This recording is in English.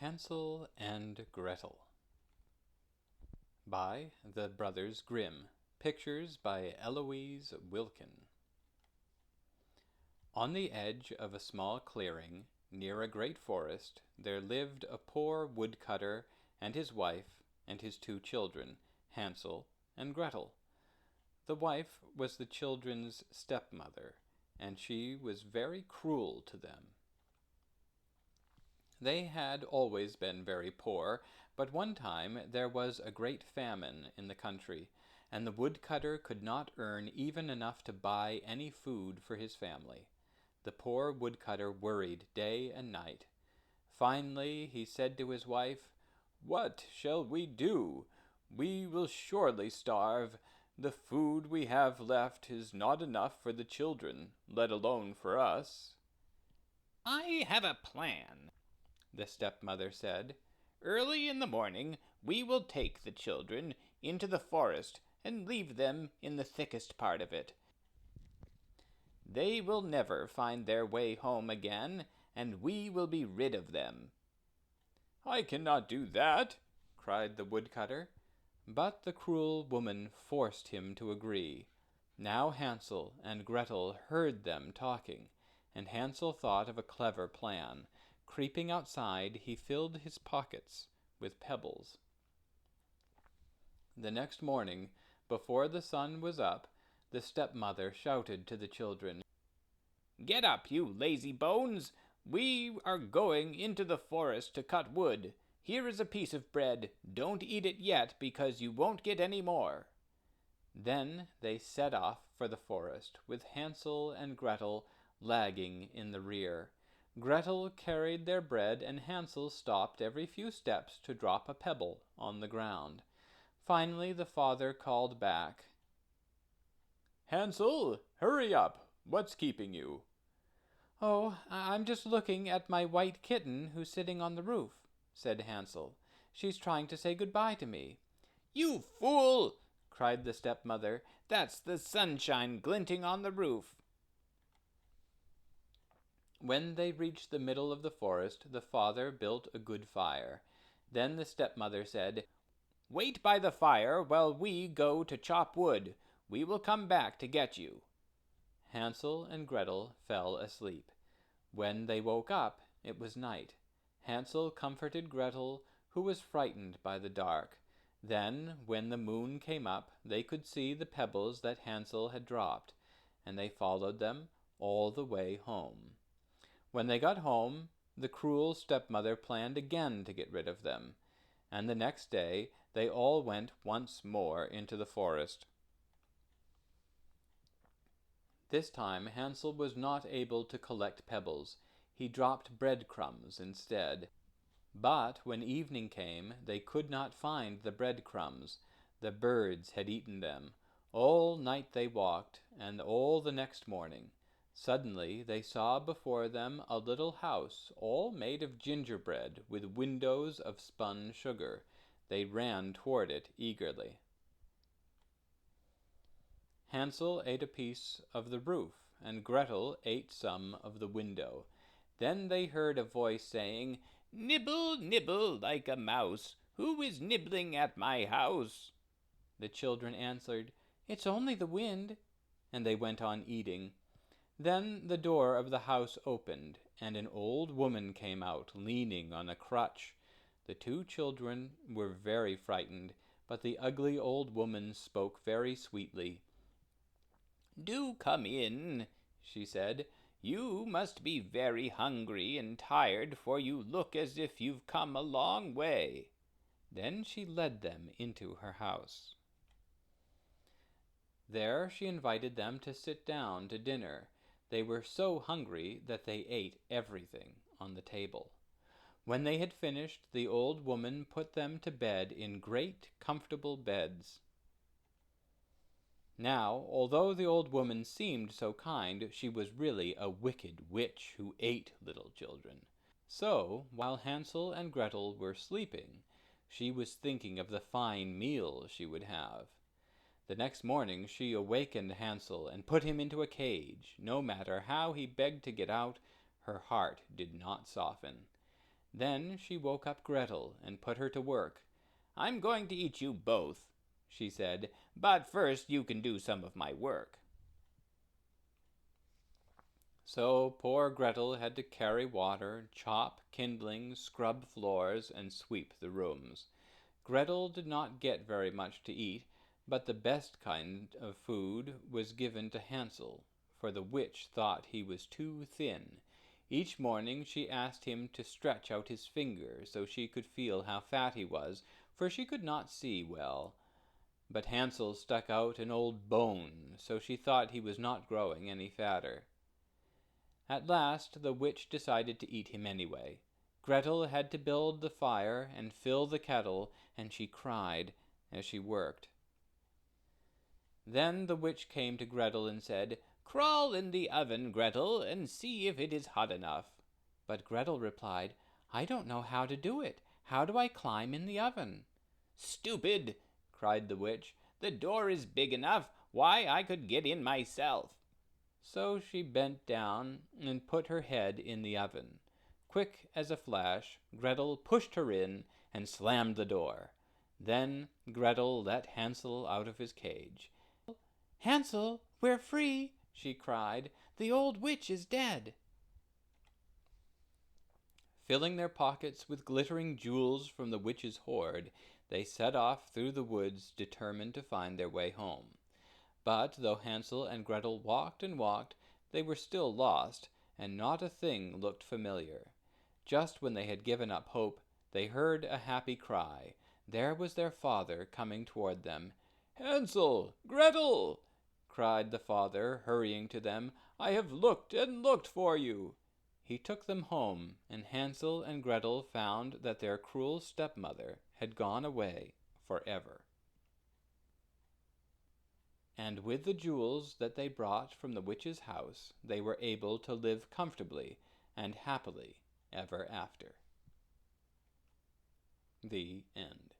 Hansel and Gretel by the Brothers Grimm. Pictures by Eloise Wilkin. On the edge of a small clearing, near a great forest, there lived a poor woodcutter and his wife and his 2 children, Hansel and Gretel. The wife was the children's stepmother, and she was very cruel to them. They had always been very poor, but one time there was a great famine in the country, and the woodcutter could not earn even enough to buy any food for his family. The poor woodcutter worried day and night. Finally he said to his wife, "What shall we do? We will surely starve. The food we have left is not enough for the children, let alone for us." "I have a plan," the stepmother said. "Early in the morning we will take the children into the forest and leave them in the thickest part of it. They will never find their way home again, and we will be rid of them." "I cannot do that," cried the woodcutter. But the cruel woman forced him to agree. Now Hansel and Gretel heard them talking, and Hansel thought of a clever plan. Creeping outside, he filled his pockets with pebbles. The next morning, before the sun was up, the stepmother shouted to the children, "Get up, you lazy bones! We are going into the forest to cut wood. Here is a piece of bread. Don't eat it yet, because you won't get any more." Then they set off for the forest, with Hansel and Gretel lagging in the rear. Gretel carried their bread, and Hansel stopped every few steps to drop a pebble on the ground. Finally the father called back, "Hansel, hurry up! What's keeping you?" "Oh, I'm just looking at my white kitten who's sitting on the roof," said Hansel. "She's trying to say goodbye to me." "You fool!" cried the stepmother. "That's the sunshine glinting on the roof." When they reached the middle of the forest, the father built a good fire. Then the stepmother said, "Wait by the fire while we go to chop wood. We will come back to get you." Hansel and Gretel fell asleep. When they woke up, it was night. Hansel comforted Gretel, who was frightened by the dark. Then, when the moon came up, they could see the pebbles that Hansel had dropped, and they followed them all the way home. When they got home, the cruel stepmother planned again to get rid of them, and the next day they all went once more into the forest. This time Hansel was not able to collect pebbles. He dropped breadcrumbs instead. But when evening came, they could not find the breadcrumbs. The birds had eaten them. All night they walked, and all the next morning. Suddenly they saw before them a little house, all made of gingerbread, with windows of spun sugar. They ran toward it eagerly. Hansel ate a piece of the roof, and Gretel ate some of the window. Then they heard a voice saying, "Nibble, nibble like a mouse. Who is nibbling at my house?" The children answered, "It's only the wind," and they went on eating. Then the door of the house opened, and an old woman came out, leaning on a crutch. The 2 children were very frightened, but the ugly old woman spoke very sweetly. "Do come in," she said. "You must be very hungry and tired, for you look as if you've come a long way." Then she led them into her house. There she invited them to sit down to dinner. They were so hungry that they ate everything on the table. When they had finished, the old woman put them to bed in great comfortable beds. Now, although the old woman seemed so kind, she was really a wicked witch who ate little children. So, while Hansel and Gretel were sleeping, she was thinking of the fine meal she would have. The next morning she awakened Hansel and put him into a cage. No matter how he begged to get out, her heart did not soften. Then she woke up Gretel and put her to work. "I'm going to eat you both," she said, "but first you can do some of my work." So poor Gretel had to carry water, chop kindling, scrub floors, and sweep the rooms. Gretel did not get very much to eat, but the best kind of food was given to Hansel, for the witch thought he was too thin. Each morning she asked him to stretch out his finger so she could feel how fat he was, for she could not see well. But Hansel stuck out an old bone, so she thought he was not growing any fatter. At last the witch decided to eat him anyway. Gretel had to build the fire and fill the kettle, and she cried as she worked. Then the witch came to Gretel and said, "Crawl in the oven, Gretel, and see if it is hot enough." But Gretel replied, "I don't know how to do it. How do I climb in the oven?" "Stupid!" cried the witch. "The door is big enough. Why, I could get in myself." So she bent down and put her head in the oven. Quick as a flash, Gretel pushed her in and slammed the door. Then Gretel let Hansel out of his cage. "Hansel, we're free!" she cried. "The old witch is dead." Filling their pockets with glittering jewels from the witch's hoard, they set off through the woods, determined to find their way home. But though Hansel and Gretel walked and walked, they were still lost, and not a thing looked familiar. Just when they had given up hope, they heard a happy cry. There was their father coming toward them. "Hansel! Gretel!" cried the father, hurrying to them. "I have looked and looked for you." He took them home, and Hansel and Gretel found that their cruel stepmother had gone away forever. And with the jewels that they brought from the witch's house, they were able to live comfortably and happily ever after. The end.